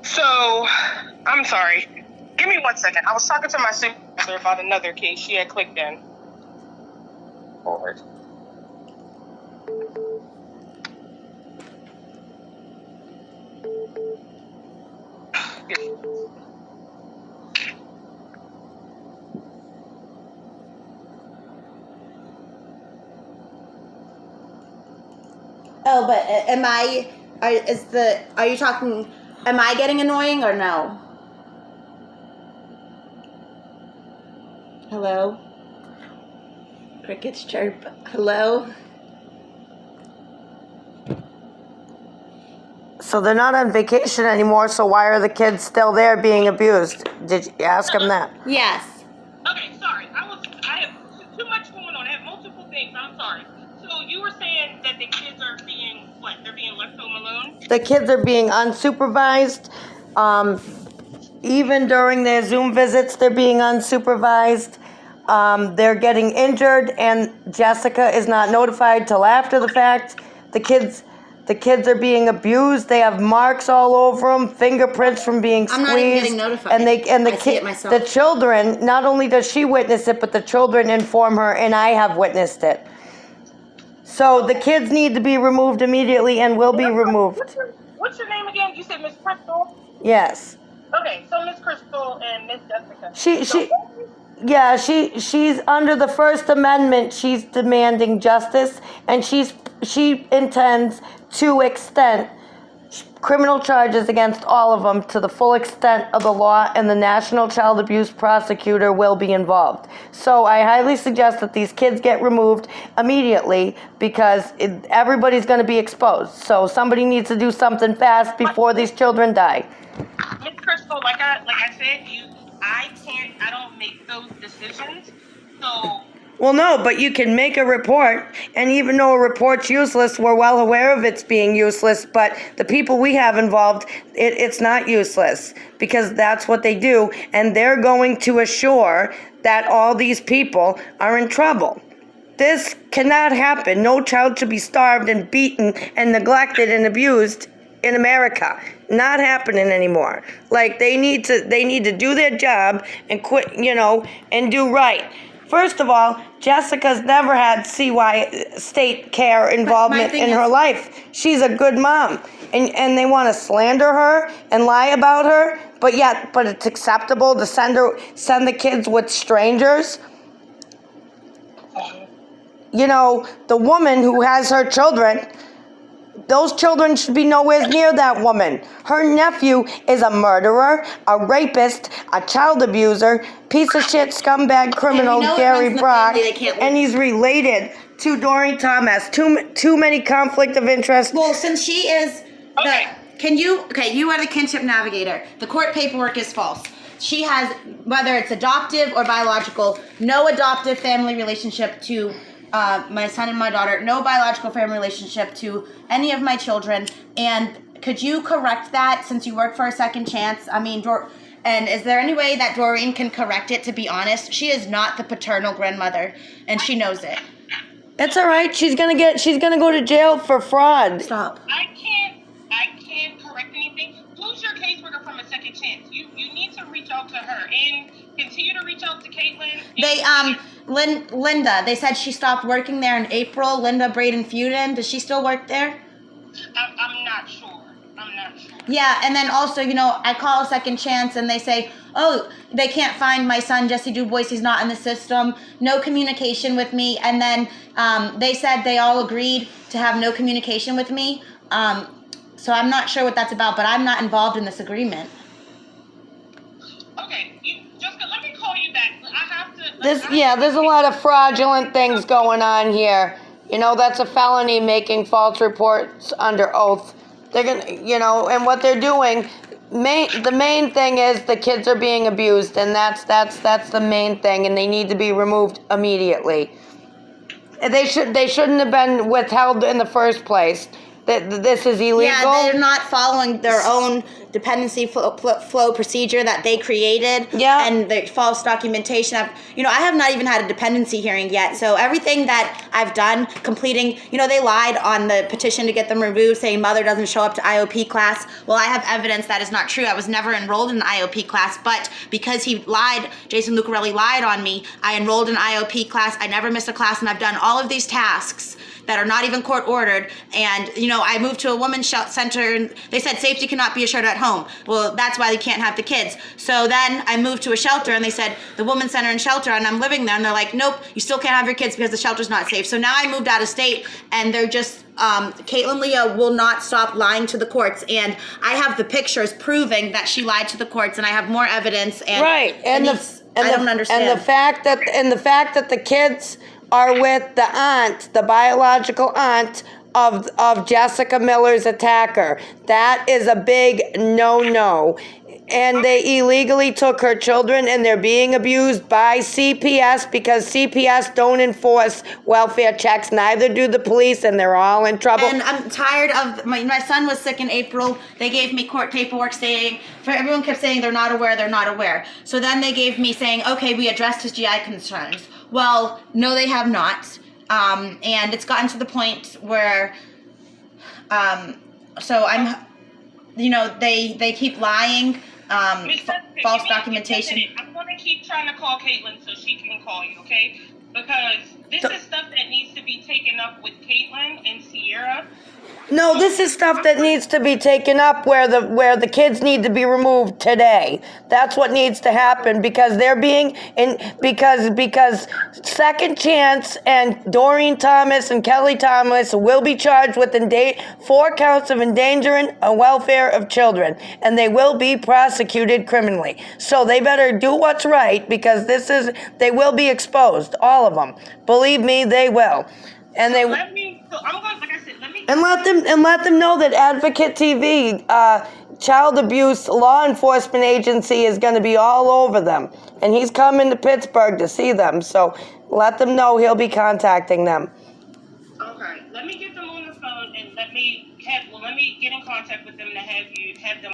So, I'm sorry. Give me 1 second. I was talking to my sister about another case she had clicked in. Forward. Oh, but are you talking, am I getting annoying or no? Hello? Crickets chirp. Hello? So they're not on vacation anymore, so why are the kids still there being abused? Did you ask them that? Yes. Okay, sorry. I have too much going on. I have multiple things. I'm sorry. So you were saying that the kids are being, what? They're being left home alone? The kids are being unsupervised. Even during their Zoom visits, they're being unsupervised. They're getting injured, and Jessica is not notified till after the fact. The kids are being abused. They have marks all over them, fingerprints from being squeezed. I'm not even getting notified. And I see it myself. the children. Not only does she witness it, but the children inform her, and I have witnessed it. So the kids need to be removed immediately, and will be removed. What's your name again? You said Miss Crystal? Yes. Okay, so Miss Crystal and Miss Jessica. She's under the First Amendment. She's demanding justice, and she intends to extend criminal charges against all of them to the full extent of the law, and the National Child Abuse Prosecutor will be involved. So I highly suggest that these kids get removed immediately, because everybody's going to be exposed. So somebody needs to do something fast before these children die. Miss Crystal, like I said, I don't make those decisions. So. Well, no, but you can make a report, and even though a report's useless, we're well aware of it's being useless, but the people we have involved, it's not useless, because that's what they do, and they're going to assure that all these people are in trouble. This cannot happen. No child should be starved and beaten and neglected and abused in America. Not happening anymore. Like, they need to do their job and quit, and do right. First of all, Jessica's never had state care involvement in her life. She's a good mom. And they want to slander her and lie about her, but it's acceptable to send the kids with strangers. The woman who has her children, those children should be nowhere near that woman. Her nephew is a murderer, a rapist, a child abuser, piece of shit, scumbag, criminal, Gary Brock, and he's related to Doreen Thomas. Too many conflict of interest. Well, since she is you are the kinship navigator. The court paperwork is false. She has, whether it's adoptive or biological, no adoptive family relationship to my son and my daughter, no biological family relationship to any of my children. And could you correct that, since you work for a second chance? I mean, and is there any way that Doreen can correct it? To be honest, she is not the paternal grandmother, and she knows it. That's all right. She's gonna go to jail for fraud. Stop. I can't correct anything. Who's your caseworker from a second chance? You need to reach out to her and continue to reach out to Caitlin. Linda, they said she stopped working there in April. Linda Braden Feuden, does she still work there? I'm not sure. Yeah, and then also, I call a second chance and they say, oh, they can't find my son, Jesse DuBois, he's not in the system, no communication with me. And then they said they all agreed to have no communication with me. So I'm not sure what that's about, but I'm not involved in this agreement. Okay, Jessica, let me call you back. I have to. There's a lot of fraudulent things going on here. That's a felony, making false reports under oath. They're gonna, and what they're doing. The main thing is the kids are being abused, and that's the main thing, and they need to be removed immediately. They shouldn't have been withheld in the first place. that this is illegal? Yeah, they're not following their own dependency flow procedure that they created. Yeah. And the false documentation. I have not even had a dependency hearing yet. So everything that I've done, completing, they lied on the petition to get them removed, saying mother doesn't show up to IOP class. Well, I have evidence that is not true. I was never enrolled in an IOP class, but because he lied, Jason Lucarelli lied on me, I enrolled in IOP class. I never missed a class, and I've done all of these tasks that are not even court ordered. And, I moved to a women's center, and they said safety cannot be assured at home. Well, that's why they can't have the kids. So then I moved to a shelter, and they said the women's center and shelter, and I'm living there, and they're like, nope, you still can't have your kids because the shelter's not safe. So now I moved out of state, and they're just, Caitlin Leah will not stop lying to the courts, and I have the pictures proving that she lied to the courts, and I have more evidence. And Right, I don't understand. And the fact that the kids are with the biological aunt of Jessica Miller's attacker. That is a big no-no. And they illegally took her children, and they're being abused by CPS because CPS don't enforce welfare checks. Neither do the police, and they're all in trouble. And I'm tired of my son was sick in April. They gave me court paperwork saying, everyone kept saying they're not aware. So then they gave me saying, okay, we addressed his GI concerns. Well, no, they have not. And it's gotten to the point where, so I'm, they keep lying. False documentation. I'm going to keep trying to call Caitlin so she can call you, okay? Because this is stuff that needs to be taken up with Caitlin and Sierra. No, this is stuff that needs to be taken up where the kids need to be removed today. That's what needs to happen because they're being because Second Chance and Doreen Thomas and Kelly Thomas will be charged with 4 counts of endangering the welfare of children, and they will be prosecuted criminally. So they better do what's right because they will be exposed, all of them. Believe me, they will. And they I'm going, like I said, let me. And let them know that Advocate TV, child abuse law enforcement agency, is going to be all over them, and he's coming to Pittsburgh to see them. So let them know he'll be contacting them. Okay, let me get them on the phone and let me get in contact with them to have them.